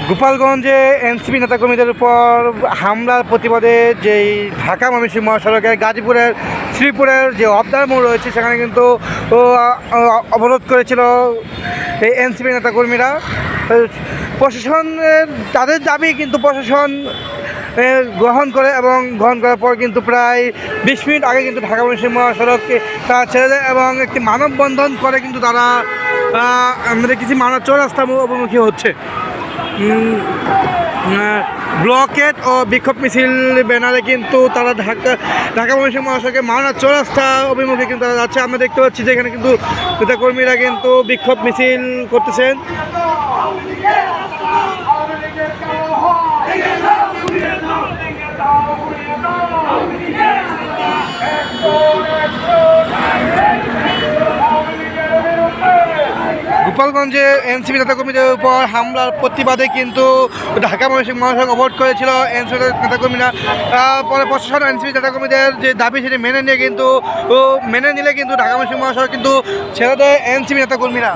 গোপালগঞ্জে এনসিপি নেতাকর্মীদের উপর হামলার প্রতিবাদে যেই ঢাকা ময়মনসিংহ মহাসড়কে গাজীপুরের শ্রীপুরের যে অবদার মোড় রয়েছে সেখানে কিন্তু অবরোধ করেছিল এই এনসিপি নেতাকর্মীরা। প্রশাসনের তাদের দাবি কিন্তু প্রশাসন গ্রহণ করে এবং গ্রহণ করার পর কিন্তু প্রায় 20 মিনিট আগে কিন্তু ঢাকা ময়মনসিংহ মহাসড়ককে তারা ছেড়ে দেয় এবং একটি মানববন্ধন করে কিন্তু তারা আমাদের কিছু চৌরাস্তা অভিমুখী হচ্ছে। ব্লকেট ও বিক্ষোভ মিছিল ব্যানারে কিন্তু তারা ঢাকা ময়মনসিংহ মহাসড়কে মাওনা চৌরাস্তা অভিমুখে কিন্তু তারা যাচ্ছে। আমরা দেখতে পাচ্ছি যে এখানে কিন্তু নেতাকর্মীরা কিন্তু বিক্ষোভ মিছিল করতেছেন। গোপালগঞ্জে এনসিপি নেতাকর্মীদের উপর হামলার প্রতিবাদে কিন্তু ঢাকা ময়মনসিংহ মহাসড়ক অবরোধ করেছিল এনসিপি নেতাকর্মীরা। পরে প্রশাসন এনসিপি নেতাকর্মীদের যে দাবি সেটি মেনে নিলে কিন্তু ঢাকা ময়মনসিংহ মহাসড়ক কিন্তু ছেড়ে দেয় এনসিপি নেতাকর্মীরা।